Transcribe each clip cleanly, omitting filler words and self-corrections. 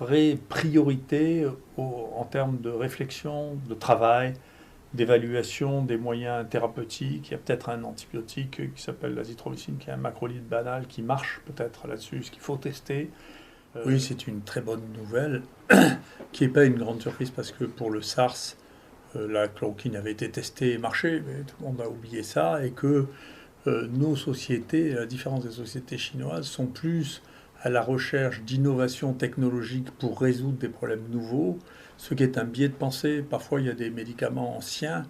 vraie priorité en termes de réflexion, de travail, d'évaluation des moyens thérapeutiques. Il y a peut-être un antibiotique qui s'appelle l'azithromycine, qui est un macrolide banal, qui marche peut-être là-dessus, ce qu'il faut tester. Oui, c'est une très bonne nouvelle, qui n'est pas une grande surprise parce que pour le SARS, la chloroquine avait été testée et marché, mais tout le monde a oublié ça, et que nos sociétés, à la différence des sociétés chinoises, sont plus à la recherche d'innovations technologiques pour résoudre des problèmes nouveaux, ce qui est un biais de pensée. Parfois, il y a des médicaments anciens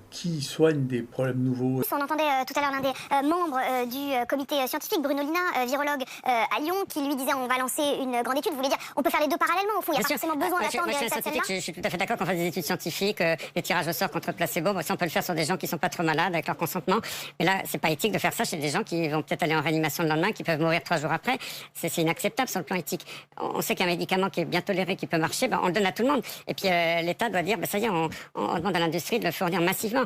qui soignent des problèmes nouveaux. On entendait tout à l'heure l'un des membres du comité scientifique, Bruno Lina, virologue à Lyon, qui lui disait on va lancer une grande étude. Vous voulez dire on peut faire les deux parallèlement au fond, il n'y a pas forcément besoin d'attendre moi, cette scène-là. je suis tout à fait d'accord qu'on fasse des études scientifiques, des tirages au sort contre placebo. Moi, ça, on peut le faire sur des gens qui ne sont pas trop malades avec leur consentement. Mais là, c'est pas éthique de faire ça chez des gens qui vont peut-être aller en réanimation le lendemain, qui peuvent mourir 3 jours après. C'est inacceptable sur le plan éthique. On sait qu'un médicament qui est bien toléré, qui peut marcher, on le donne à tout le monde. Et puis l'État doit dire, ça y est, on demande à l'industrie de le fournir massivement.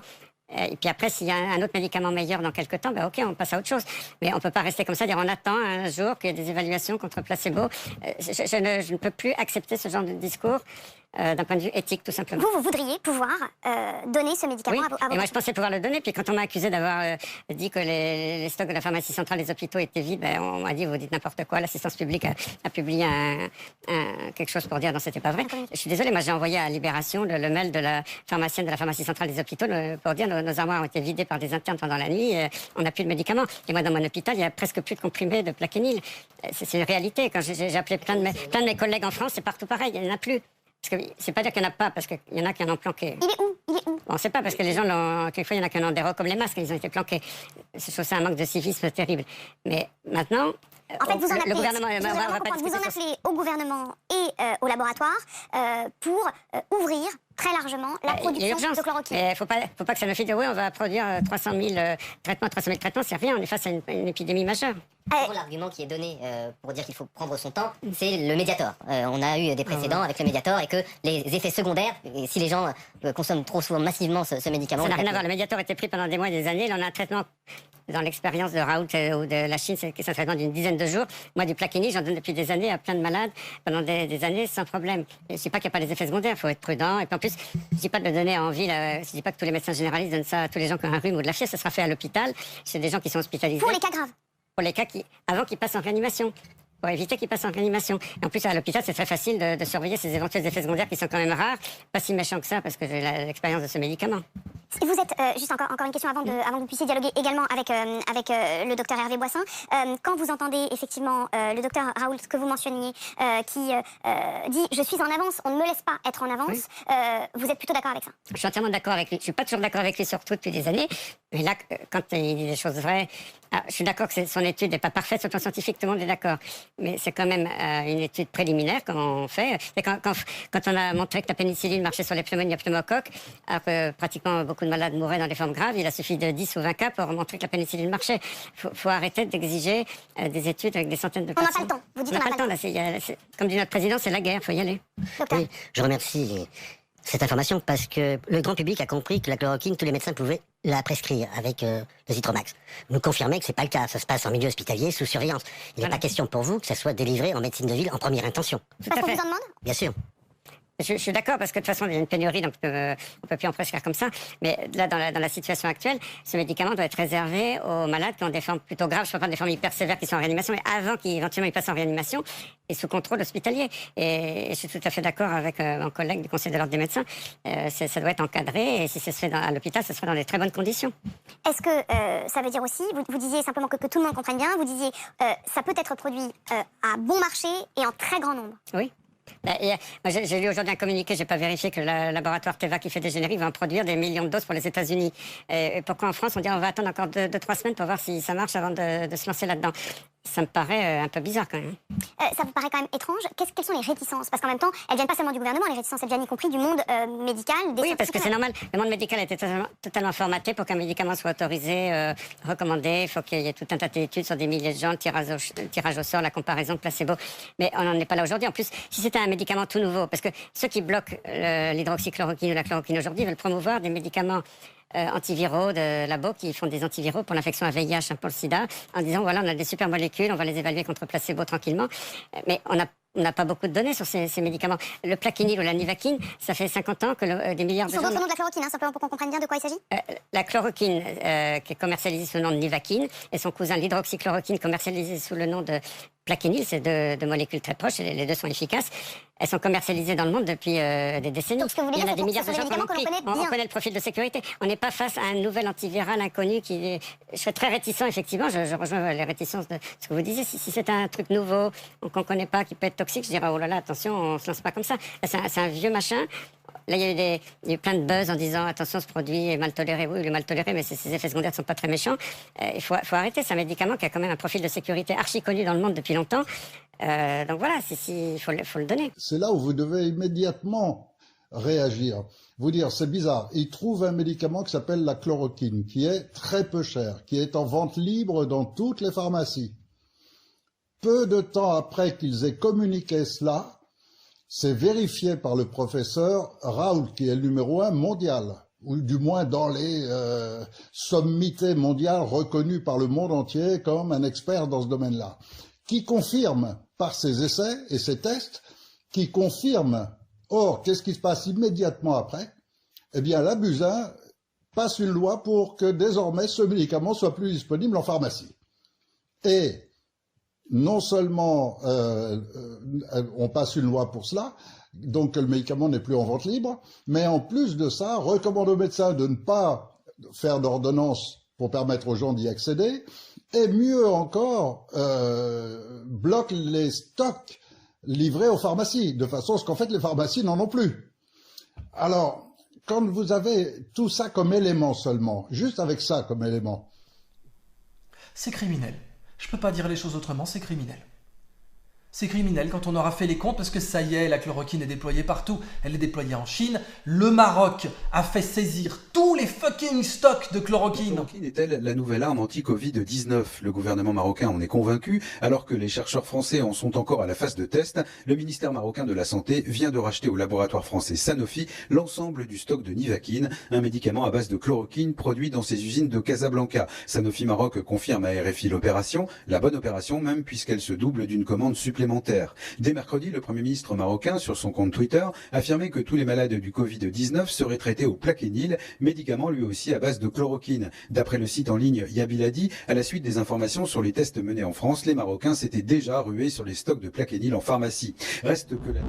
Et puis après, s'il y a un autre médicament meilleur dans quelques temps, ok, on passe à autre chose. Mais on ne peut pas rester comme ça, dire on attend un jour qu'il y ait des évaluations contre placebo. Je ne peux plus accepter ce genre de discours d'un point de vue éthique, tout simplement. Vous voudriez pouvoir donner ce médicament à vos et moi je pensais pouvoir le donner. Puis quand on m'a accusé d'avoir dit que les stocks de la pharmacie centrale des hôpitaux étaient vides, on m'a dit vous dites n'importe quoi. L'assistance publique a publié quelque chose pour dire non, c'était pas vrai. Je suis désolée, moi j'ai envoyé à Libération le mail de la pharmacienne de la pharmacie centrale des hôpitaux pour dire nos armoires ont été vidées par des internes pendant la nuit, on n'a plus de médicaments. Et moi dans mon hôpital, il y a presque plus de comprimés de plaquenil. C'est une réalité. Quand j'ai appelé plein de mes collègues en France, c'est partout pareil, il n'y en a plus. Parce que c'est pas dire qu'il n'y en a pas, parce qu'il y en a qui en ont planqué. Il est où? Il est où? On ne sait pas, parce que les gens, quelquefois, il y en a qui en ont des rocs comme les masques, ils ont été planqués. Je trouve ça un manque de civisme terrible. Mais maintenant, en fait, vous en appelez, le gouvernement... vous en appelez au gouvernement et au laboratoire pour ouvrir très largement la production de chloroquine. Il ne faut pas que ça nous fait dire oui, on va produire 300 000 traitements. 300 000 traitements, c'est rien, on est face à une épidémie majeure. L'argument qui est donné pour dire qu'il faut prendre son temps, c'est le Mediator. On a eu des précédents avec le Mediator et que les effets secondaires, si les gens consomment trop souvent massivement ce médicament... Ça n'a rien à voir. Le Mediator était pris pendant des mois et des années. Là, on a un traitement dans l'expérience de Raoult ou de la Chine, c'est un traitement d'une dizaine de jours. Moi, du Plaquenil, j'en donne depuis des années à plein de malades pendant des années sans problème. Je ne dis pas qu'il n'y a pas des effets secondaires, il faut être prudent. Et puis en plus, je ne dis pas de le donner en ville, je ne dis pas que tous les médecins généralistes donnent ça à tous les gens qui ont un rhume ou de la fièvre, ça sera fait à l'hôpital, chez des gens qui sont hospitalisés. Pour les cas graves. Pour les cas avant qu'ils passent en réanimation. Pour éviter qu'ils passent en réanimation. Et en plus, à l'hôpital, c'est très facile de surveiller ces éventuels effets secondaires qui sont quand même rares. Pas si méchants que ça, parce que j'ai l'expérience de ce médicament. Vous êtes, juste encore une question avant que vous puissiez dialoguer également avec le docteur Hervé Boissin. Quand vous entendez effectivement le docteur Raoult, que vous mentionniez, qui dit « je suis en avance, on ne me laisse pas être en avance vous êtes plutôt d'accord avec ça? Je suis entièrement d'accord avec lui. Je ne suis pas toujours d'accord avec lui sur tout depuis des années. Mais là, quand il dit des choses vraies, je suis d'accord que son étude n'est pas parfaite sur le plan scientifique, tout le monde est d'accord. Mais c'est quand même une étude préliminaire qu'on fait. Quand on a montré que la pénicilline marchait sur les pneumonies à pneumocoques, alors que pratiquement beaucoup de malades mouraient dans des formes graves, il a suffi de 10 ou 20 cas pour montrer que la pénicilline marchait. Il faut arrêter d'exiger des études avec des centaines de patients. On n'a pas le temps. Vous dites on n'a pas le temps. Comme dit notre président, c'est la guerre, il faut y aller. Oui, je remercie cette information parce que le grand public a compris que la chloroquine, tous les médecins pouvaient la prescrire avec le Zitromax. Vous confirmez que c'est pas le cas, ça se passe en milieu hospitalier sous surveillance. Il n'est pas question pour vous que ça soit délivré en médecine de ville en première intention. Parce qu'on vous en demande? Bien sûr. Je suis d'accord, parce que de toute façon, il y a une pénurie, donc on ne peut plus en prescrire comme ça. Mais là, dans la situation actuelle, ce médicament doit être réservé aux malades qui ont des formes plutôt graves. Je ne parle pas des formes hyper sévères qui sont en réanimation, mais avant qu'éventuellement ils passent en réanimation et sous contrôle hospitalier. Et je suis tout à fait d'accord avec mon collègue du Conseil de l'Ordre des médecins. Ça doit être encadré, et si ça se fait à l'hôpital, ce sera dans des très bonnes conditions. Est-ce que ça veut dire aussi, vous disiez simplement que tout le monde comprenne bien, vous disiez ça peut être produit à bon marché et en très grand nombre? Oui. J'ai lu aujourd'hui un communiqué, j'ai pas vérifié, que le laboratoire Teva qui fait des génériques va en produire des millions de doses pour les États-Unis. Et pourquoi en France on dit on va attendre encore 2-3 semaines pour voir si ça marche avant de se lancer là-dedans? Ça me paraît un peu bizarre quand même. Ça vous paraît quand même étrange? Quelles sont les réticences? Parce qu'en même temps, elles viennent pas seulement du gouvernement, les réticences elles viennent y compris du monde médical. Oui, parce que c'est normal. Le monde médical a été totalement formaté pour qu'un médicament soit autorisé, recommandé. Il faut qu'il y ait tout un tas d'études sur des milliers de gens, le tirage au sort, la comparaison de placebo. Mais on n'en est pas là aujourd'hui. En plus, si c'était un médicament tout nouveau, parce que ceux qui bloquent l'hydroxychloroquine ou la chloroquine aujourd'hui veulent promouvoir des médicaments antiviraux de labo qui font des antiviraux pour l'infection à VIH, pour le sida, en disant voilà, on a des super molécules, on va les évaluer contre placebo tranquillement. Mais on n'a On n'a pas beaucoup de données sur ces médicaments. Le Plaquenil ou la Nivaquine, ça fait 50 ans que des milliards de Ils sont gens... d'autres noms de la chloroquine, simplement pour qu'on comprenne bien de quoi il s'agit. La chloroquine, qui est commercialisée sous le nom de Nivaquine, et son cousin l'hydroxychloroquine, commercialisé sous le nom de Plaquenil, c'est deux molécules très proches, et les deux sont efficaces. Elles sont commercialisées dans le monde depuis des décennies. Donc, ce que vous voulez Il y en a dire, des c'est milliards de que ce gens sont des qui en ont médicaments que l'on pris. connaît bien. On connaît le profil de sécurité. On n'est pas face à un nouvel antiviral inconnu qui... Je serais très réticent, effectivement. Je rejoins les réticences de ce que vous disiez. Si c'est un truc nouveau, qu'on ne connaît pas, qui peut être toxique, je dirais, oh là là, attention, on ne se lance pas comme ça. C'est un vieux machin. Là, il y a eu plein de buzz en disant attention, ce produit est mal toléré. Oui, il est mal toléré, mais ses effets secondaires ne sont pas très méchants. Il faut arrêter. C'est un médicament qui a quand même un profil de sécurité archi connu dans le monde depuis longtemps. Donc voilà, il faut le donner. C'est là où vous devez immédiatement réagir. Vous dire, c'est bizarre, ils trouvent un médicament qui s'appelle la chloroquine, qui est très peu cher, qui est en vente libre dans toutes les pharmacies. Peu de temps après qu'ils aient communiqué cela, c'est vérifié par le professeur Raoult, qui est le numéro 1 mondial, ou du moins dans les sommités mondiales reconnues par le monde entier comme un expert dans ce domaine-là, qui confirme par ses essais et ses tests, qui confirme. Or, qu'est-ce qui se passe immédiatement après? Eh bien, la Buzyn passe une loi pour que désormais ce médicament soit plus disponible en pharmacie. Et non seulement on passe une loi pour cela, donc que le médicament n'est plus en vente libre, mais en plus de ça, recommande aux médecins de ne pas faire d'ordonnance pour permettre aux gens d'y accéder, et mieux encore, bloque les stocks livrés aux pharmacies, de façon à ce qu'en fait les pharmacies n'en ont plus. Alors, quand vous avez tout ça comme élément seulement, juste avec ça comme élément... C'est criminel. Je peux pas dire les choses autrement, c'est criminel. C'est criminel quand on aura fait les comptes parce que ça y est, la chloroquine est déployée partout. Elle est déployée en Chine. Le Maroc a fait saisir tous les fucking stocks de chloroquine. La chloroquine est-elle la nouvelle arme anti-Covid-19? Le gouvernement marocain en est convaincu, alors que les chercheurs français en sont encore à la phase de test. Le ministère marocain de la Santé vient de racheter au laboratoire français Sanofi l'ensemble du stock de Nivaquine, un médicament à base de chloroquine produit dans ses usines de Casablanca. Sanofi Maroc confirme à RFI l'opération, la bonne opération même puisqu'elle se double d'une commande supplémentaire. Dès mercredi, le Premier ministre marocain, sur son compte Twitter, affirmait que tous les malades du Covid-19 seraient traités au Plaquenil, médicament lui aussi à base de chloroquine. D'après le site en ligne Yabiladi, à la suite des informations sur les tests menés en France, les Marocains s'étaient déjà rués sur les stocks de Plaquenil en pharmacie. Reste que la...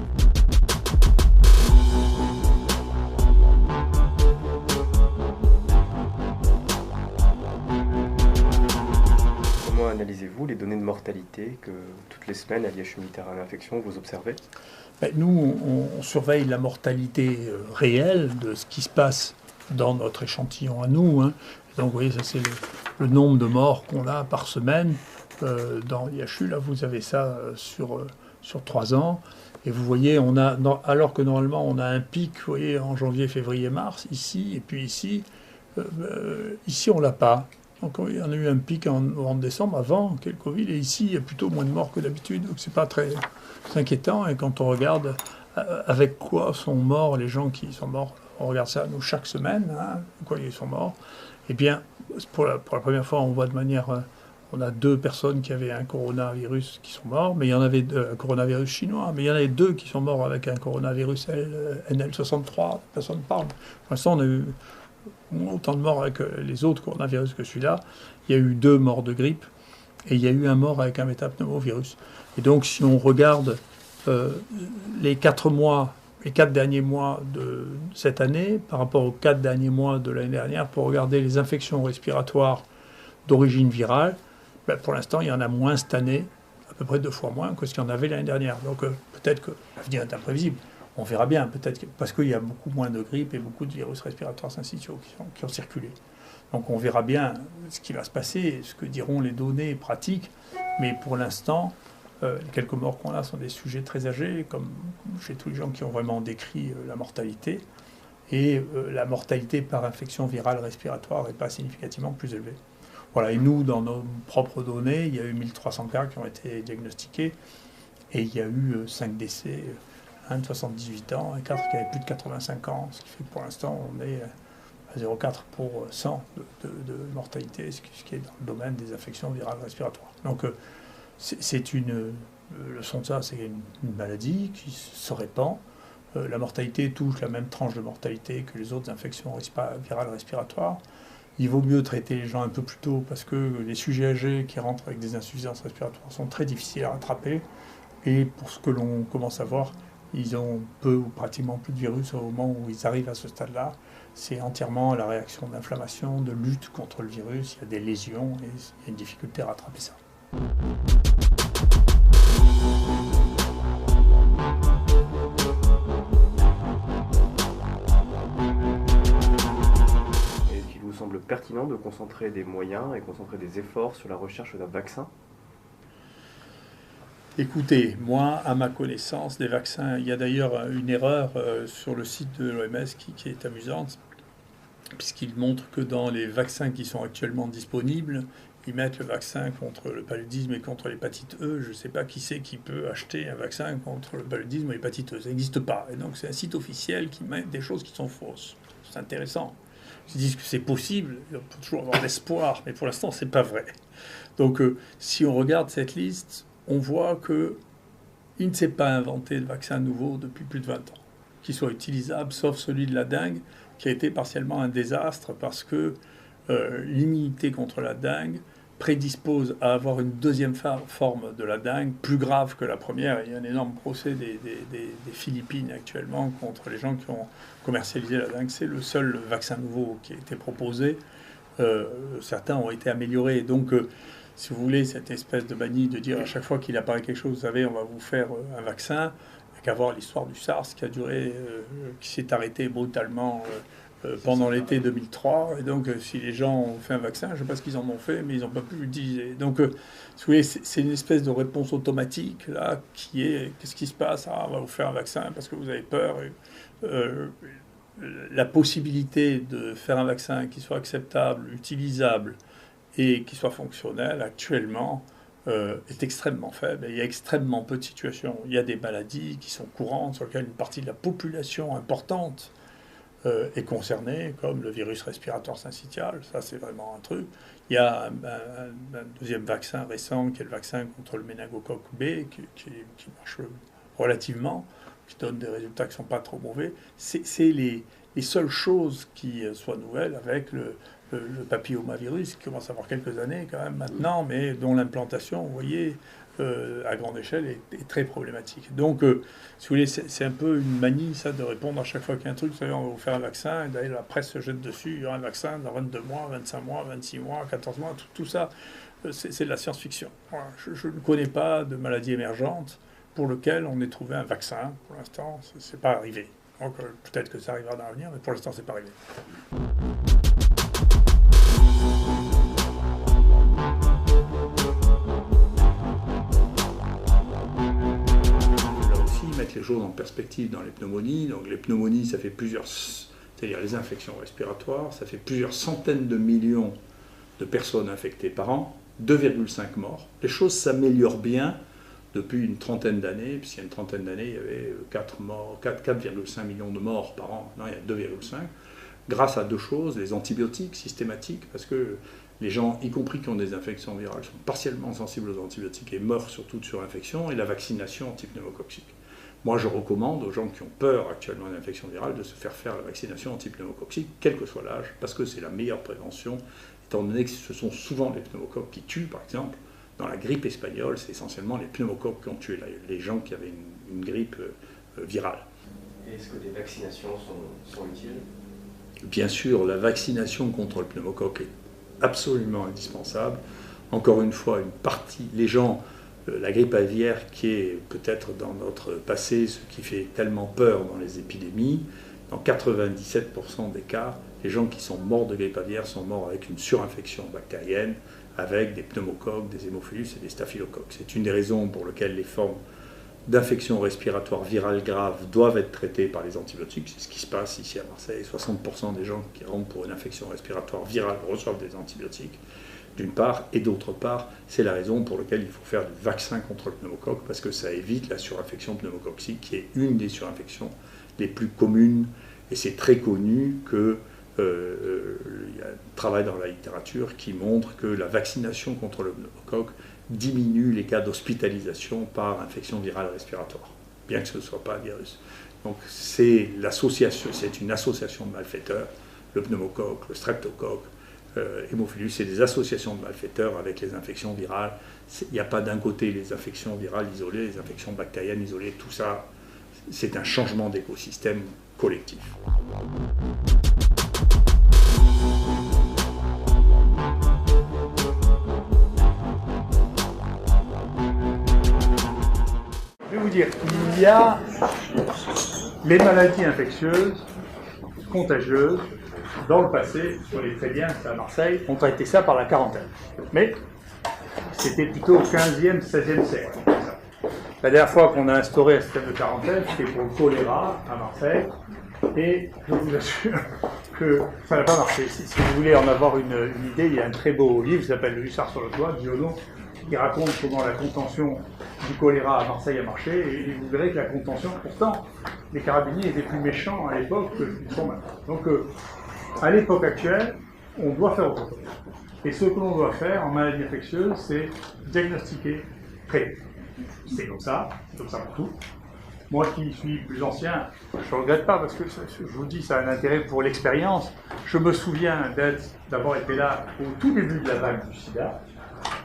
Comment analysez-vous les données de mortalité que toutes les semaines à l'IHU Méditerranée Infection vous observez? Nous, on surveille la mortalité réelle de ce qui se passe dans notre échantillon à nous. Donc vous voyez, ça c'est le nombre de morts qu'on a par semaine dans l'IHU. Là, vous avez ça sur 3 ans. Et vous voyez, alors que normalement on a un pic, vous voyez, en janvier, février, mars, ici, et puis ici, ici on l'a pas. Donc il y en a eu un pic en novembre-décembre avant qu'il y ait le Covid, et ici il y a plutôt moins de morts que d'habitude, donc c'est pas très inquiétant. Et quand on regarde avec quoi sont morts les gens qui sont morts, on regarde ça nous chaque semaine, quoi ils sont morts, et bien pour la première fois on voit de manière, on a 2 personnes qui avaient un coronavirus qui sont morts, mais il y en avait un coronavirus chinois, mais il y en avait 2 qui sont morts avec un coronavirus NL63, personne ne parle. Pour l'instant on a eu autant de morts avec les autres coronavirus que celui-là. Il y a eu 2 morts de grippe et il y a eu un mort avec un métapneumovirus. Et donc, si on regarde les 4 derniers mois de cette année par rapport aux 4 derniers mois de l'année dernière, pour regarder les infections respiratoires d'origine virale, pour l'instant, il y en a moins cette année, à peu près 2 fois moins que ce qu'il y en avait l'année dernière. Donc, peut-être que l'avenir est imprévisible. On verra bien, peut-être, parce qu'il y a beaucoup moins de grippe et beaucoup de virus respiratoires syncytiaux qui ont circulé. Donc on verra bien ce qui va se passer, ce que diront les données pratiques. Mais pour l'instant, les quelques morts qu'on a sont des sujets très âgés, comme chez tous les gens qui ont vraiment décrit la mortalité. Et la mortalité par infection virale respiratoire n'est pas significativement plus élevée. Voilà, et nous, dans nos propres données, il y a eu 1300 cas qui ont été diagnostiqués et il y a eu 5 décès. Un de 78 ans et 4 qui avaient plus de 85 ans, ce qui fait que pour l'instant on est à 0,4 pour 100 de mortalité, ce qui est dans le domaine des infections virales respiratoires. Donc c'est une Le SONSA, c'est une maladie qui se répand. La mortalité touche la même tranche de mortalité que les autres infections virales respiratoires. Il vaut mieux traiter les gens un peu plus tôt parce que les sujets âgés qui rentrent avec des insuffisances respiratoires sont très difficiles à rattraper. Et pour ce que l'on commence à voir, ils ont peu ou pratiquement plus de virus au moment où ils arrivent à ce stade-là. C'est entièrement la réaction d'inflammation, de lutte contre le virus. Il y a des lésions et il y a une difficulté à rattraper ça. Est-ce qu'il vous semble pertinent de concentrer des moyens et concentrer des efforts sur la recherche d'un vaccin ? Écoutez, moi, à ma connaissance, des vaccins, il y a d'ailleurs une erreur sur le site de l'OMS qui est amusante, puisqu'il montre que dans les vaccins qui sont actuellement disponibles, ils mettent le vaccin contre le paludisme et contre l'hépatite E. Je ne sais pas qui c'est qui peut acheter un vaccin contre le paludisme ou l'hépatite E. Ça n'existe pas. Et donc c'est un site officiel qui met des choses qui sont fausses. C'est intéressant. Ils disent que c'est possible, on peut toujours avoir l'espoir, mais pour l'instant, ce n'est pas vrai. Donc si on regarde cette liste, on voit qu'il ne s'est pas inventé de vaccin nouveau depuis plus de 20 ans, qui soit utilisable, sauf celui de la dengue, qui a été partiellement un désastre parce que l'immunité contre la dengue prédispose à avoir une deuxième forme de la dengue plus grave que la première. Il y a un énorme procès des Philippines actuellement contre les gens qui ont commercialisé la dengue. C'est le seul vaccin nouveau qui a été proposé. Certains ont été améliorés. Donc, si vous voulez, cette espèce de manie de dire à chaque fois qu'il apparaît quelque chose, vous savez, on va vous faire un vaccin, qu'à voir l'histoire du SARS qui a duré, qui s'est arrêté brutalement pendant l'été 2003. Et donc, si les gens ont fait un vaccin, je ne sais pas ce qu'ils en ont fait, mais ils n'ont pas pu l'utiliser. Donc, si vous voulez, c'est une espèce de réponse automatique, là, qui est, qu'est-ce qui se passe ? Ah, on va vous faire un vaccin parce que vous avez peur. La possibilité de faire un vaccin qui soit acceptable, utilisable, et qui soit fonctionnel, actuellement, est extrêmement faible. Il y a extrêmement peu de situations. Il y a des maladies qui sont courantes, sur lesquelles une partie de la population importante est concernée, comme le virus respiratoire syncytial. Ça, c'est vraiment un truc. Il y a un deuxième vaccin récent, qui est le vaccin contre le méningocoque B, qui marche relativement, qui donne des résultats qui ne sont pas trop mauvais. C'est les seules choses qui soient nouvelles avec le papillomavirus, qui commence à avoir quelques années quand même maintenant, mais dont l'implantation, vous voyez, à grande échelle, est très problématique. Donc, si vous voulez, c'est un peu une manie, ça, de répondre à chaque fois qu'il y a un truc, vous savez, on va vous faire un vaccin, et d'ailleurs la presse se jette dessus, il y aura un vaccin dans 22 mois, 25 mois, 26 mois, 14 mois, tout ça, c'est de la science-fiction. Voilà. Je ne connais pas de maladie émergente pour lequel on ait trouvé un vaccin. Pour l'instant, c'est pas arrivé. Donc, peut-être que ça arrivera dans l'avenir, mais pour l'instant, c'est pas arrivé. Mettre les choses en perspective dans les pneumonies. Donc les pneumonies, ça fait c'est-à-dire les infections respiratoires, ça fait plusieurs centaines de millions de personnes infectées par an, 2,5 morts. Les choses s'améliorent bien depuis une trentaine d'années, puisqu'il y a une trentaine d'années, il y avait 4,5 millions de morts par an. Non, il y a 2,5. Grâce à deux choses, les antibiotiques systématiques, parce que les gens, y compris qui ont des infections virales, sont partiellement sensibles aux antibiotiques et meurent surtout de surinfection, et la vaccination antipneumococcique. Moi, je recommande aux gens qui ont peur actuellement d'infection virale de se faire la vaccination antipneumococcique, quel que soit l'âge, parce que c'est la meilleure prévention, étant donné que ce sont souvent les pneumocoques qui tuent, par exemple. Dans la grippe espagnole, c'est essentiellement les pneumocoques qui ont tué les gens qui avaient une grippe virale. Est-ce que des vaccinations sont utiles ? Bien sûr, la vaccination contre le pneumocoque est absolument indispensable. Encore une fois, les gens... La grippe aviaire, qui est peut-être dans notre passé ce qui fait tellement peur dans les épidémies, dans 97% des cas, les gens qui sont morts de grippe aviaire sont morts avec une surinfection bactérienne, avec des pneumocoques, des hémophilus et des staphylocoques. C'est une des raisons pour lesquelles les formes d'infection respiratoire virale grave doivent être traitées par les antibiotiques. C'est ce qui se passe ici à Marseille. 60% des gens qui rentrent pour une infection respiratoire virale reçoivent des antibiotiques. D'une part, et d'autre part, c'est la raison pour laquelle il faut faire du vaccin contre le pneumocoque, parce que ça évite la surinfection pneumococcique, qui est une des surinfections les plus communes, et c'est très connu qu'il y a un travail dans la littérature qui montre que la vaccination contre le pneumocoque diminue les cas d'hospitalisation par infection virale respiratoire, bien que ce ne soit pas un virus. Donc c'est une association de malfaiteurs, le pneumocoque, le streptocoque, Hémophilus, c'est des associations de malfaiteurs avec les infections virales. Il n'y a pas d'un côté les infections virales isolées, les infections bactériennes isolées, tout ça, c'est un changement d'écosystème collectif. Je vais vous dire, il y a les maladies infectieuses, contagieuses. Dans le passé, sur les très bien à Marseille, on traitait ça par la quarantaine. Mais c'était plutôt au 15e, 16e siècle. La dernière fois qu'on a instauré un système de quarantaine, c'était pour le choléra à Marseille. Et je vous assure que ça n'a pas marché. Si vous voulez en avoir une idée, il y a un très beau livre qui s'appelle Le Hussard sur le toit, Giono, qui raconte comment la contention du choléra à Marseille a marché. Et vous verrez que la contention, pourtant, les carabiniers étaient plus méchants à l'époque qu'ils sont maintenant. Donc, à l'époque actuelle, on doit faire autre chose. Et ce que l'on doit faire en maladie infectieuse, c'est diagnostiquer, traiter. C'est comme ça pour tout. Moi qui suis plus ancien, je ne regrette pas parce que, je vous dis, ça a un intérêt pour l'expérience. Je me souviens d'avoir été là au tout début de la vague du sida,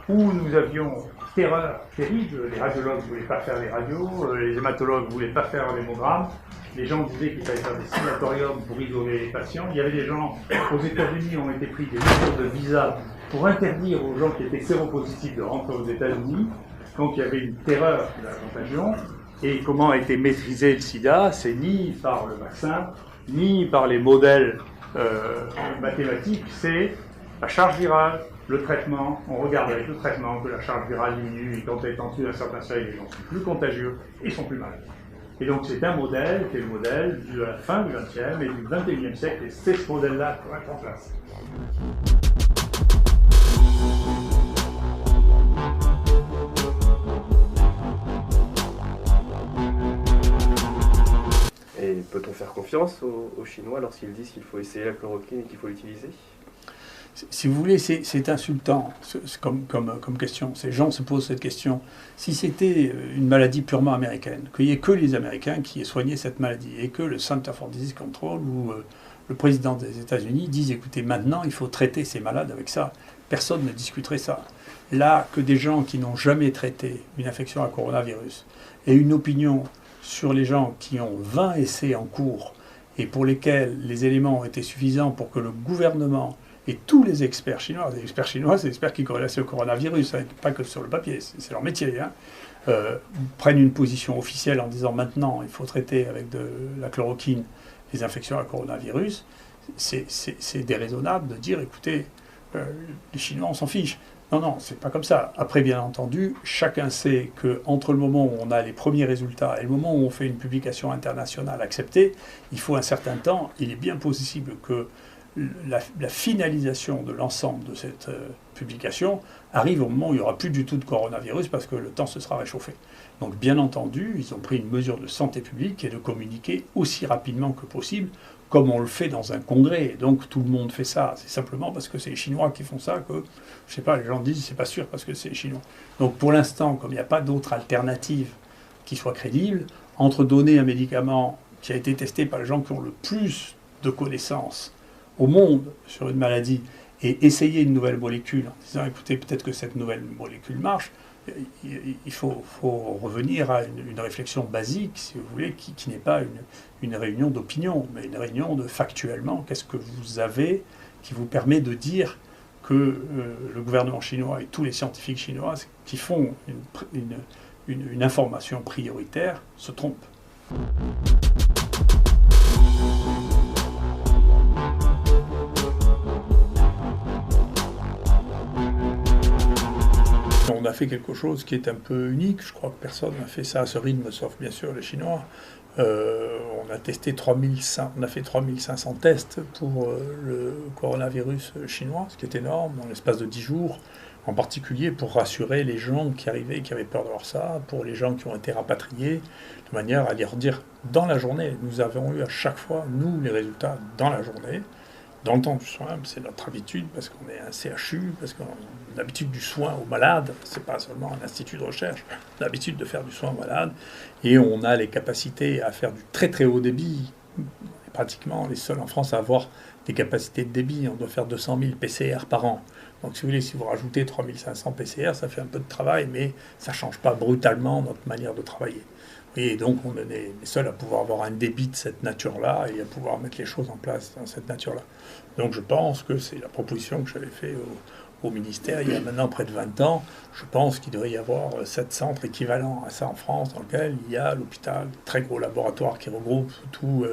où nous avions terreur terrible. Les radiologues ne voulaient pas faire les radios, les hématologues ne voulaient pas faire l'hémogramme. Les gens disaient qu'il fallait faire des sanatoriums pour isoler les patients. Il y avait des gens, aux États-Unis, ont été pris des mesures de visa pour interdire aux gens qui étaient séropositifs de rentrer aux États-Unis. Donc il y avait une terreur de la contagion. Et comment a été maîtrisé le sida? C'est ni par le vaccin, ni par les modèles mathématiques, c'est la charge virale, le traitement. On regarde avec le traitement que la charge virale diminue et quand elle est en dessous d'un certain seuil, les gens sont plus contagieux et sont plus malades. Et donc c'est un modèle qui est le modèle de la fin du XXe et du XXIe siècle, et c'est ce modèle-là qu'il faut mettre en place. Et peut-on faire confiance aux Chinois lorsqu'ils disent qu'il faut essayer la chloroquine et qu'il faut l'utiliser? Si vous voulez, c'est insultant comme question. Ces gens se posent cette question. Si c'était une maladie purement américaine, qu'il n'y ait que les Américains qui aient soigné cette maladie, et que le Center for Disease Control ou le président des États-Unis disent, écoutez, maintenant il faut traiter ces malades avec ça, personne ne discuterait ça. Là, que des gens qui n'ont jamais traité une infection à coronavirus aient une opinion sur les gens qui ont 20 essais en cours et pour lesquels les éléments ont été suffisants pour que le gouvernement et tous les experts chinois, c'est des experts qui corrélent au coronavirus, hein, pas que sur le papier, c'est leur métier, hein, prennent une position officielle en disant maintenant il faut traiter avec de la chloroquine les infections à coronavirus, c'est déraisonnable de dire écoutez, les Chinois on s'en fiche. Non, c'est pas comme ça. Après, bien entendu, chacun sait qu'entre le moment où on a les premiers résultats et le moment où on fait une publication internationale acceptée, il faut un certain temps. Il est bien possible que la finalisation de l'ensemble de cette publication arrive au moment où il n'y aura plus du tout de coronavirus parce que le temps se sera réchauffé. Donc bien entendu, ils ont pris une mesure de santé publique qui est de communiquer aussi rapidement que possible, comme on le fait dans un congrès. Donc tout le monde fait ça. C'est simplement parce que c'est les Chinois qui font ça que, je sais pas, les gens disent c'est pas sûr parce que c'est les Chinois. Donc pour l'instant, comme il n'y a pas d'autre alternative qui soit crédible, entre donner un médicament qui a été testé par les gens qui ont le plus de connaissances au monde sur une maladie et essayer une nouvelle molécule en disant écoutez, peut-être que cette nouvelle molécule marche, il faut revenir à une réflexion basique, si vous voulez, qui n'est pas une réunion d'opinion, mais une réunion de factuellement, qu'est-ce que vous avez qui vous permet de dire que le gouvernement chinois et tous les scientifiques chinois qui font une information prioritaire se trompent. On a fait quelque chose qui est un peu unique, je crois que personne n'a fait ça à ce rythme, sauf bien sûr les Chinois. On a testé on a fait 3500 tests pour le coronavirus chinois, ce qui est énorme, dans l'espace de 10 jours, en particulier pour rassurer les gens qui arrivaient, qui avaient peur d'avoir ça, pour les gens qui ont été rapatriés, de manière à leur dire dans la journée. Nous avons eu à chaque fois, nous, les résultats dans la journée, dans le temps du soin, c'est notre habitude, parce qu'on est un CHU, parce qu'on a l'habitude du soin aux malades, c'est pas seulement un institut de recherche, on a l'habitude de faire du soin aux malades, et on a les capacités à faire du très très haut débit. On est pratiquement les seuls en France à avoir des capacités de débit, on doit faire 200 000 PCR par an. Donc si vous voulez, si vous rajoutez 3500 PCR, ça fait un peu de travail, mais ça ne change pas brutalement notre manière de travailler. Et donc on est les seuls à pouvoir avoir un débit de cette nature-là et à pouvoir mettre les choses en place dans cette nature-là. Donc je pense que c'est la proposition que j'avais faite au ministère il y a maintenant près de 20 ans. Je pense qu'il devrait y avoir 7 centres équivalents à ça en France, dans lesquels il y a l'hôpital, très gros laboratoire qui regroupe toutes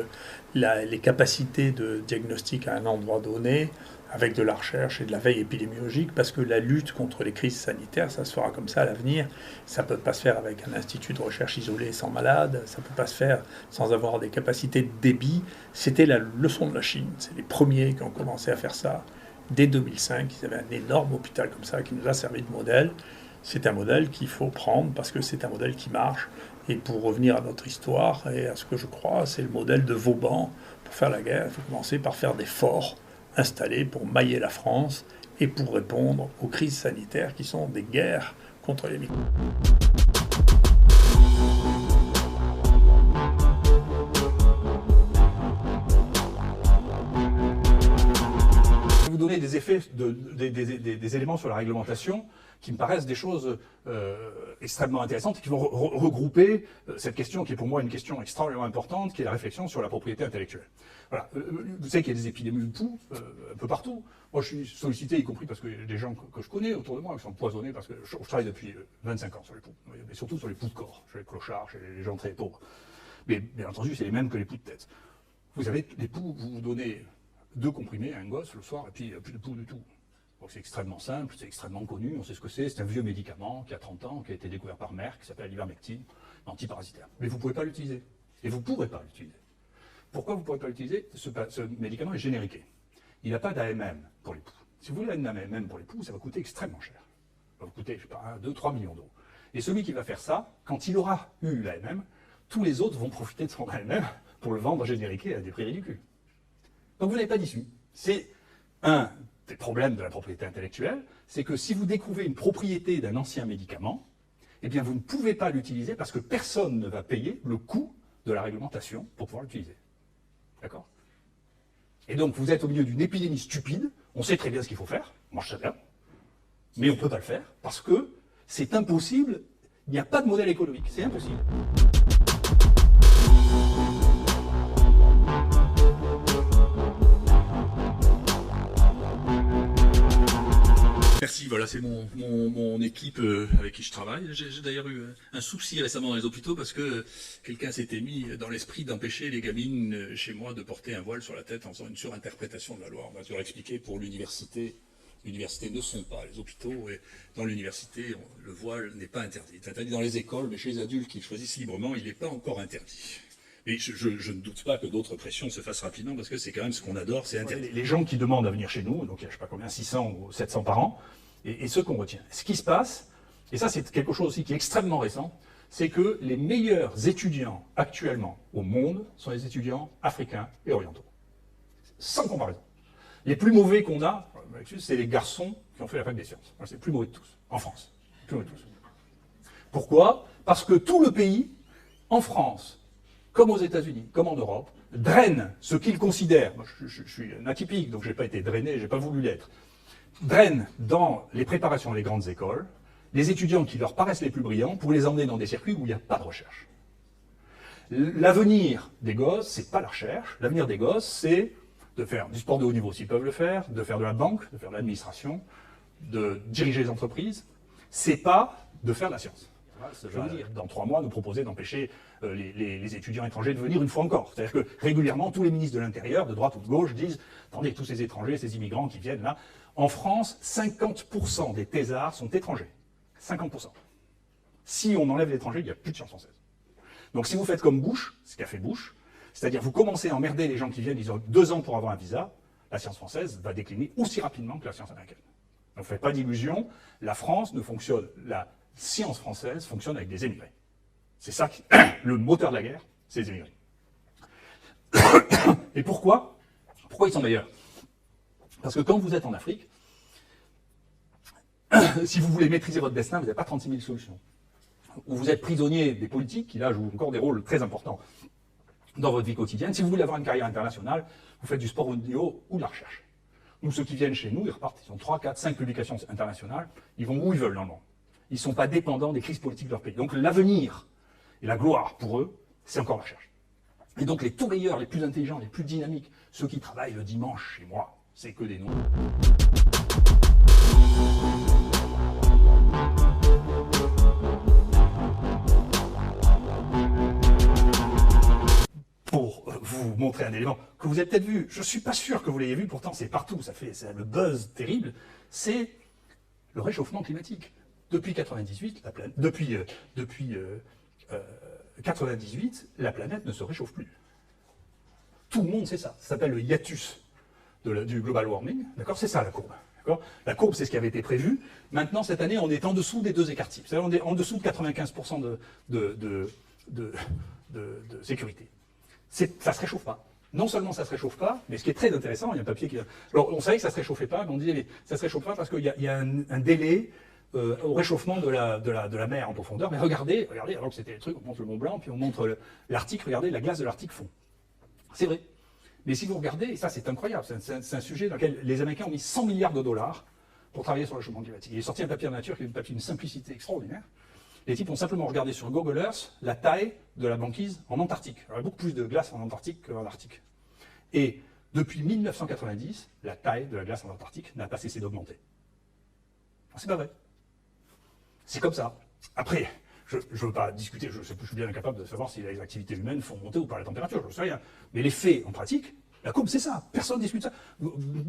les capacités de diagnostic à un endroit donné, avec de la recherche et de la veille épidémiologique, parce que la lutte contre les crises sanitaires, ça se fera comme ça à l'avenir. Ça ne peut pas se faire avec un institut de recherche isolé sans malade, ça ne peut pas se faire sans avoir des capacités de débit. C'était la leçon de la Chine, c'est les premiers qui ont commencé à faire ça. Dès 2005, ils avaient un énorme hôpital comme ça qui nous a servi de modèle. C'est un modèle qu'il faut prendre parce que c'est un modèle qui marche. Et pour revenir à notre histoire et à ce que je crois, c'est le modèle de Vauban. Pour faire la guerre, il faut commencer par faire des forts installés pour mailler la France et pour répondre aux crises sanitaires qui sont des guerres contre les microbes. Je vais vous donner des effets, des éléments sur la réglementation qui me paraissent des choses extrêmement intéressantes et qui vont regrouper cette question qui est pour moi une question extrêmement importante, qui est la réflexion sur la propriété intellectuelle. Voilà. Vous savez qu'il y a des épidémies de poux un peu partout. Moi, je suis sollicité, y compris parce que des gens que je connais autour de moi qui sont poisonnés, parce que je travaille depuis 25 ans sur les poux, mais surtout sur les poux de corps, chez les clochards, chez les gens très pauvres. Mais bien entendu, c'est les mêmes que les poux de tête. Vous avez les poux, vous donnez 2 comprimés à un gosse le soir, et puis il n'y a plus de poux du tout. Donc c'est extrêmement simple, c'est extrêmement connu, on sait ce que c'est un vieux médicament qui a 30 ans, qui a été découvert par Merck, qui s'appelle l'ivermectine, antiparasitaire. Mais vous ne pouvez pas l'utiliser. Et vous ne pourrez pas l'utiliser. Pourquoi vous ne pourrez pas l'utiliser? Ce médicament est génériqué. Il n'a pas d'AMM pour les poux. Si vous voulez un AMM pour les poux, ça va coûter extrêmement cher. Ça va vous coûter, je sais pas, 2, 3 millions d'euros. Et celui qui va faire ça, quand il aura eu l'AMM, tous les autres vont profiter de son AMM pour le vendre génériqué à des prix ridicules. Donc vous n'avez pas d'issue. C'est un des problèmes de la propriété intellectuelle, c'est que si vous découvrez une propriété d'un ancien médicament, eh bien vous ne pouvez pas l'utiliser parce que personne ne va payer le coût de la réglementation pour pouvoir l'utiliser. D'accord? Et donc vous êtes au milieu d'une épidémie stupide, on sait très bien ce qu'il faut faire, moi je sais bien, mais on ne peut pas le faire parce que c'est impossible, il n'y a pas de modèle économique, c'est impossible. Merci, voilà, c'est mon équipe avec qui je travaille. J'ai d'ailleurs eu un souci récemment dans les hôpitaux parce que quelqu'un s'était mis dans l'esprit d'empêcher les gamines chez moi de porter un voile sur la tête en faisant une surinterprétation de la loi. On va leur expliquer pour l'université. L'université ne sont pas les hôpitaux et dans l'université, le voile n'est pas interdit. Il est interdit dans les écoles, mais chez les adultes qui le choisissent librement, il n'est pas encore interdit. Et je ne doute pas que d'autres pressions se fassent rapidement parce que c'est quand même ce qu'on adore, c'est interdit. Les gens qui demandent à venir chez nous, donc il y a je sais pas combien, 600 ou 700 par an, et ceux qu'on retient. Ce qui se passe, et ça c'est quelque chose aussi qui est extrêmement récent, c'est que les meilleurs étudiants actuellement au monde sont les étudiants africains et orientaux. Sans comparaison. Les plus mauvais qu'on a, c'est les garçons qui ont fait la fac des sciences. C'est le plus mauvais de tous, en France. Le plus mauvais de tous. Pourquoi? Parce que tout le pays, en France, comme aux États-Unis, comme en Europe, draine ce qu'ils considèrent, moi je suis un atypique, donc je n'ai pas été drainé, je n'ai pas voulu l'être, draine dans les préparations des grandes écoles les étudiants qui leur paraissent les plus brillants pour les emmener dans des circuits où il n'y a pas de recherche. L'avenir des gosses, c'est pas la recherche, l'avenir des gosses, c'est de faire du sport de haut niveau s'ils peuvent le faire, de faire de la banque, de faire de l'administration, de diriger les entreprises, c'est pas de faire de la science. Je veux dire, dans 3 mois, nous proposer d'empêcher les étudiants étrangers de venir une fois encore. C'est-à-dire que régulièrement, tous les ministres de l'Intérieur, de droite ou de gauche, disent « Attendez, tous ces étrangers, ces immigrants qui viennent là… » En France, 50% des thésards sont étrangers. 50%. Si on enlève l'étranger, il n'y a plus de science française. Donc si vous faites comme Bush, ce qu'a fait Bush, c'est-à-dire vous commencez à emmerder les gens qui viennent, ils ont 2 ans pour avoir un visa, la science française va décliner aussi rapidement que la science américaine. Donc ne faites pas d'illusions, la France ne fonctionne… La science française fonctionne avec des émigrés. C'est ça, le moteur de la guerre, c'est les émigrés. Et pourquoi ils sont meilleurs? Parce que quand vous êtes en Afrique, si vous voulez maîtriser votre destin, vous n'avez pas 36 000 solutions. Ou vous êtes prisonnier des politiques, qui là jouent encore des rôles très importants dans votre vie quotidienne. Si vous voulez avoir une carrière internationale, vous faites du sport au niveau ou de la recherche. Nous, ceux qui viennent chez nous, ils repartent, ils ont 3, 4, 5 publications internationales, ils vont où ils veulent dans le monde. Ils ne sont pas dépendants des crises politiques de leur pays. Donc l'avenir et la gloire, pour eux, c'est encore la recherche. Et donc les tout meilleurs, les plus intelligents, les plus dynamiques, ceux qui travaillent le dimanche chez moi, c'est que des noms. Pour vous montrer un élément que vous avez peut-être vu, je ne suis pas sûr que vous l'ayez vu, pourtant c'est partout, c'est le buzz terrible, c'est le réchauffement climatique. Depuis 98, depuis 98, la planète ne se réchauffe plus. Tout le monde sait ça. Ça s'appelle le hiatus du global warming. D'accord, c'est ça la courbe. La courbe, c'est ce qui avait été prévu. Maintenant, cette année, on est en dessous des 2 écarts types. C'est-à-dire on est en dessous de 95% de sécurité. Ça ne se réchauffe pas. Non seulement ça ne se réchauffe pas, mais ce qui est très intéressant, il y a un papier qui... Alors, on savait que ça ne se réchauffait pas, mais on disait, mais ça ne se réchauffe pas parce qu'il y a un délai au réchauffement de la mer en profondeur. Mais regardez, alors que c'était les trucs, on montre le Mont Blanc, puis on montre l'Arctique, regardez, la glace de l'Arctique fond. C'est vrai. Mais si vous regardez, et ça c'est incroyable, c'est un sujet dans lequel les Américains ont mis 100 milliards de dollars pour travailler sur le réchauffement climatique. Il est sorti un papier en nature qui est un papier d'une simplicité extraordinaire. Les types ont simplement regardé sur Google Earth la taille de la banquise en Antarctique. Il y a beaucoup plus de glace en Antarctique qu'en Arctique. Et depuis 1990, la taille de la glace en Antarctique n'a pas cessé d'augmenter. C'est pas vrai. C'est comme ça. Après, je ne veux pas discuter, je suis bien incapable de savoir si les activités humaines font monter ou pas la température, je ne sais rien. Mais les faits en pratique, la courbe c'est ça, personne ne discute ça.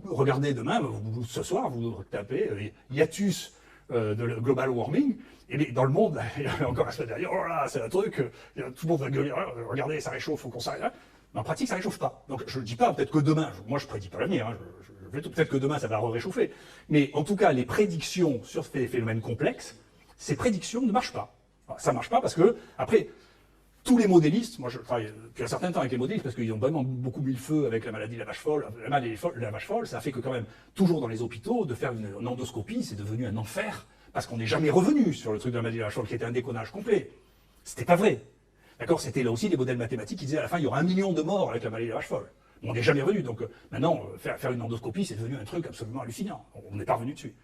Regardez demain, ce soir, vous tapez hiatus de global warming, et dans le monde, il y a encore la semaine dernière, oh là, c'est un truc, tout le monde va gueuler, regardez, ça réchauffe, faut qu'on s'arrête. Mais en pratique, ça ne réchauffe pas. Donc je ne dis pas, peut-être que demain, moi je ne prédis pas l'avenir, hein, peut-être que demain ça va réchauffer. Mais en tout cas, les prédictions sur ces phénomènes complexes, ces prédictions ne marchent pas. Ça ne marche pas parce que, après, tous les modélistes, moi je travaille depuis un certain temps avec les modélistes parce qu'ils ont vraiment beaucoup mis le feu avec la maladie de la vache folle. La maladie de la vache folle, ça fait que quand même, toujours dans les hôpitaux, de faire une endoscopie, c'est devenu un enfer parce qu'on n'est jamais revenu sur le truc de la maladie de la vache folle qui était un déconnage complet. C'était pas vrai. D'accord, c'était là aussi des modèles mathématiques qui disaient à la fin, il y aura 1 million de morts avec la maladie de la vache folle. On n'est jamais revenu. Donc maintenant, faire une endoscopie, c'est devenu un truc absolument hallucinant. On n'est pas revenu dessus.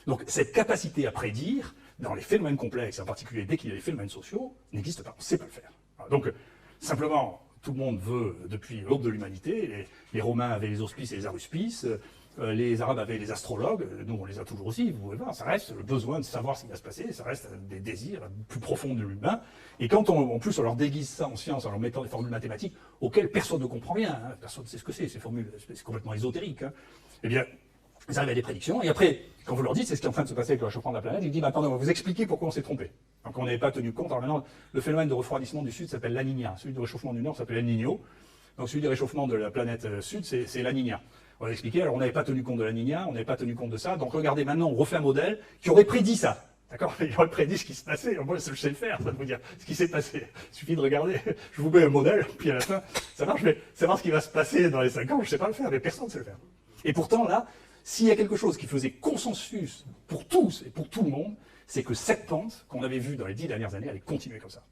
Donc cette capacité à prédire, dans les phénomènes complexes, en particulier dès qu'il y a des phénomènes sociaux, n'existe pas. On ne sait pas le faire. Donc simplement, tout le monde veut, depuis l'aube de l'humanité, les Romains avaient les auspices et les aruspices, les Arabes avaient les astrologues, nous on les a toujours aussi, vous pouvez voir, ça reste le besoin de savoir ce qui va se passer, ça reste des désirs plus profonds de l'humain. Et quand en plus on leur déguise ça en science, en leur mettant des formules mathématiques auxquelles personne ne comprend rien, hein, personne ne sait ce que c'est, ces formules, c'est complètement ésotérique, hein, eh bien, ils arrivent à des prédictions, et après, quand vous leur dites, c'est ce qui est en train de se passer avec le réchauffement de la planète, ils disent, attendez, on va vous expliquer pourquoi on s'est trompé. Donc on n'avait pas tenu compte. Alors maintenant, le phénomène de refroidissement du Sud s'appelle la Niña, celui du réchauffement du Nord s'appelle El Niño, donc celui du réchauffement de la planète Sud, c'est la Niña. On va expliquer, alors on n'avait pas tenu compte de la Niña, on n'avait pas tenu compte de ça, donc regardez, maintenant on refait un modèle qui aurait prédit ça. D'accord, il aurait prédit ce qui se passait. Moi, je sais le faire, ça va vous dire ce qui s'est passé. Il suffit de regarder. Je vous mets un modèle, puis à la fin, ça marche, mais savoir ce qui va se passer dans les 5 ans, je ne sais pas le faire, mais personne ne sait le faire. Et pourtant, là, s'il y a quelque chose qui faisait consensus pour tous et pour tout le monde, c'est que cette pente qu'on avait vue dans les 10 dernières années, elle est continuée comme ça.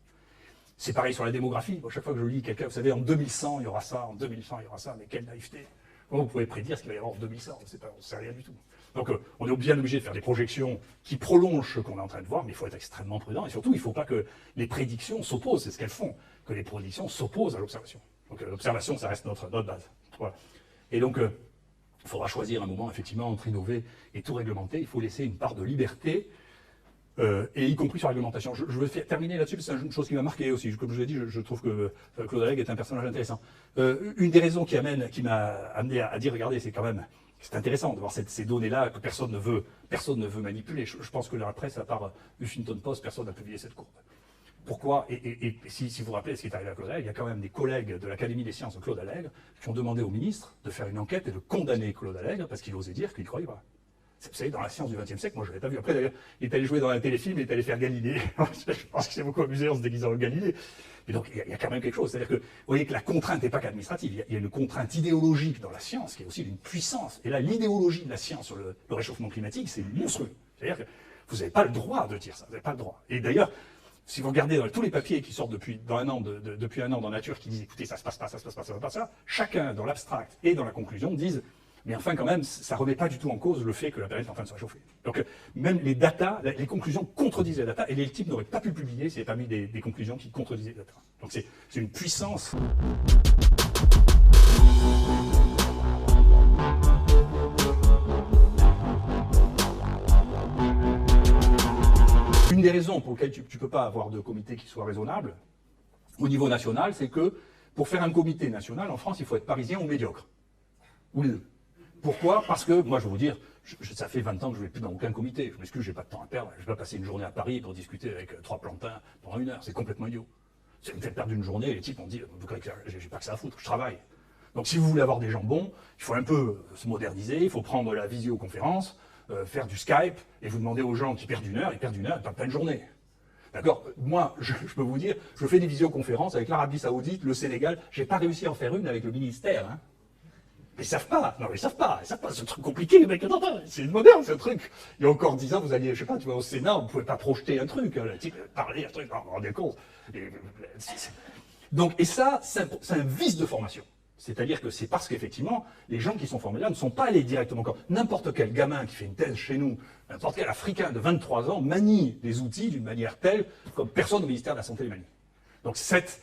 C'est pareil sur la démographie. Bon, chaque fois que je lis quelqu'un, vous savez, en 2100, il y aura ça, en 2100, il y aura ça, mais quelle naïveté. Comment vous pouvez prédire ce qu'il va y avoir en 2100 on ne sait rien du tout. Donc on est bien obligé de faire des projections qui prolongent ce qu'on est en train de voir, mais il faut être extrêmement prudent. Et surtout, il ne faut pas que les prédictions s'opposent, c'est ce qu'elles font, que les prédictions s'opposent à l'observation. Donc l'observation, ça reste notre base. Voilà. Et donc, il faudra choisir un moment, effectivement, entre innover et tout réglementer. Il faut laisser une part de liberté, et y compris sur la réglementation. Je veux terminer là-dessus, parce que c'est une chose qui m'a marqué aussi. Comme je l'ai dit, je trouve que Claude Allègre est un personnage intéressant. Une des raisons qui m'a amené à dire, regardez, c'est quand même... C'est intéressant de voir ces données-là que personne ne veut manipuler. Je pense que la presse, à part Huffington Post, personne n'a publié cette courbe. Pourquoi? Et si vous vous rappelez ce qui est arrivé à Claude Allègre, il y a quand même des collègues de l'Académie des sciences de Claude Allègre qui ont demandé au ministre de faire une enquête et de condamner Claude Allègre parce qu'il osait dire qu'il ne croyait pas. Vous savez, dans la science du XXe siècle, moi je l'avais pas vu. Après d'ailleurs, il est allé jouer dans un téléfilm, il est allé faire Galilée. Je pense qu'il s'est beaucoup amusé en se déguisant en Galilée. Mais donc il y a quand même quelque chose. C'est-à-dire que vous voyez que la contrainte n'est pas qu'administrative. Il y a une contrainte idéologique dans la science qui est aussi d'une puissance. Et là, l'idéologie de la science sur le réchauffement climatique, c'est monstrueux. C'est-à-dire que vous n'avez pas le droit de dire ça. Vous n'avez pas le droit. Et d'ailleurs, si vous regardez dans tous les papiers qui sortent depuis un an dans Nature qui disent écoutez, ça se passe pas, ça se passe pas, ça se passe pas, ça, chacun dans l'abstract et dans la conclusion disent mais enfin quand même, ça remet pas du tout en cause le fait que la planète est en train de se réchauffer. Donc même les datas, les conclusions contredisent les datas et les types n'auraient pas pu publier s'il n'y avait pas mis des conclusions qui contredisaient les datas. Donc c'est une puissance. Une des raisons pour lesquelles tu ne peux pas avoir de comité qui soit raisonnable, au niveau national, c'est que pour faire un comité national, en France, il faut être parisien ou médiocre. Ou les deux. Pourquoi? Parce que, moi je vais vous dire, ça fait 20 ans que je ne vais plus dans aucun comité. Je m'excuse, je n'ai pas de temps à perdre. Je ne vais pas passer une journée à Paris pour discuter avec 3 plantins pendant 1 heure. C'est complètement idiot. Ça me fait perdre une journée et les types ont dit, vous croyez que j'ai pas que ça à foutre, je travaille. Donc si vous voulez avoir des gens bons, il faut un peu se moderniser, il faut prendre la visioconférence, faire du Skype, et vous demandez aux gens qui perdent 1 heure, ils perdent 1 heure, ils perdent pas une journée. D'accord? Moi, je peux vous dire, je fais des visioconférences avec l'Arabie Saoudite, le Sénégal, j'ai pas réussi à en faire une avec le ministère, hein. Mais ils savent pas, non, ils savent pas, c'est un truc compliqué, les mecs, non, c'est moderne, ce truc. Il y a encore 10 ans, vous alliez, je sais pas, tu vois, au Sénat, on pouvait pas projeter un truc, le type, parler, un truc, vous vous rendez compte. Donc, et ça, c'est un vice de formation. C'est-à-dire que c'est parce qu'effectivement, les gens qui sont formés là ne sont pas allés directement encore. N'importe quel gamin qui fait une thèse chez nous, n'importe quel Africain de 23 ans manie les outils d'une manière telle comme personne au ministère de la Santé les manie. Donc cette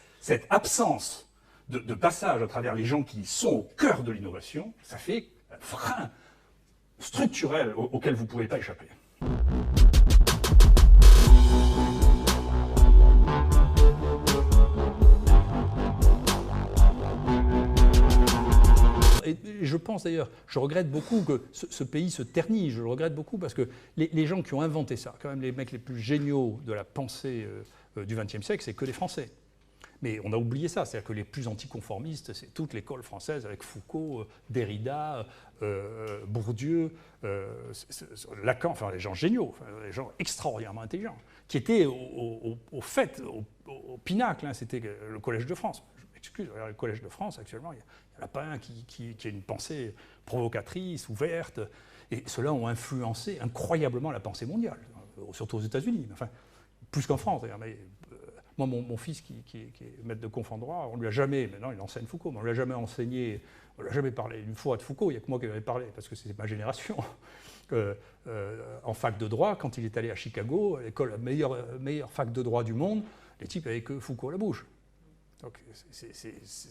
absence de passage à travers les gens qui sont au cœur de l'innovation, ça fait un frein structurel auquel vous ne pouvez pas échapper. Et je pense d'ailleurs, je regrette beaucoup que ce pays se ternisse, je le regrette beaucoup parce que les gens qui ont inventé ça, quand même les mecs les plus géniaux de la pensée du XXe siècle, c'est que les Français. Mais on a oublié ça, c'est-à-dire que les plus anticonformistes, c'est toute l'école française avec Foucault, Derrida, Bourdieu, Lacan, enfin les gens géniaux, les gens extraordinairement intelligents, qui étaient au pinacle, hein, c'était le Collège de France. Je m'excuse, le Collège de France actuellement, il n'y en a pas un qui a une pensée provocatrice, ouverte, et ceux-là ont influencé incroyablement la pensée mondiale, surtout aux États-Unis, enfin, plus qu'en France d'ailleurs. Mais, moi, mon fils qui est maître de conf en droit, on ne lui a jamais, maintenant il enseigne Foucault, mais on ne lui a jamais enseigné, on ne lui a jamais parlé une fois de Foucault, il n'y a que moi qui avais parlé, parce que c'est ma génération. En fac de droit, quand il est allé à Chicago, à l'école, la meilleure fac de droit du monde, les types n'avaient que Foucault à la bouche.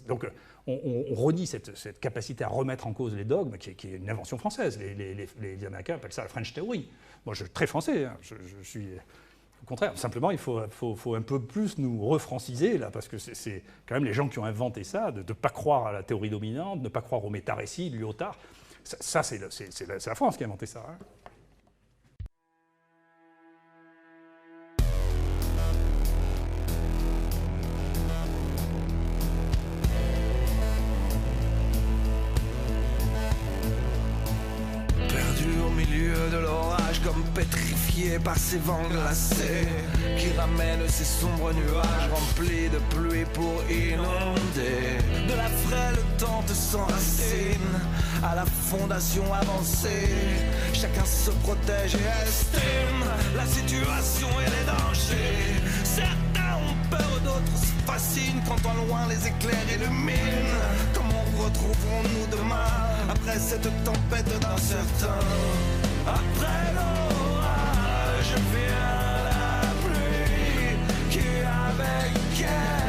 Donc, on renie cette capacité à remettre en cause les dogmes, qui est une invention française. Les Américains appellent ça la French Theory. Moi, je suis très français, hein, je suis... Au contraire, simplement, il faut un peu plus nous refranciser, là, parce que c'est quand même les gens qui ont inventé ça, de ne pas croire à la théorie dominante, de ne pas croire au méta-récit, de Lyotard. Ça, c'est la France qui a inventé ça. Hein. De l'orage comme pétrifié par ces vents glacés qui ramènent ces sombres nuages remplis de pluie pour inonder. De la frêle tente sans racines à la fondation avancée, chacun se protège et estime la situation et les dangers. Certains ont peur, d'autres se fascinent quand en loin les éclairs illuminent. Comment retrouverons-nous demain après cette tempête d'incertain? Après l'orage vient la pluie qui avec elle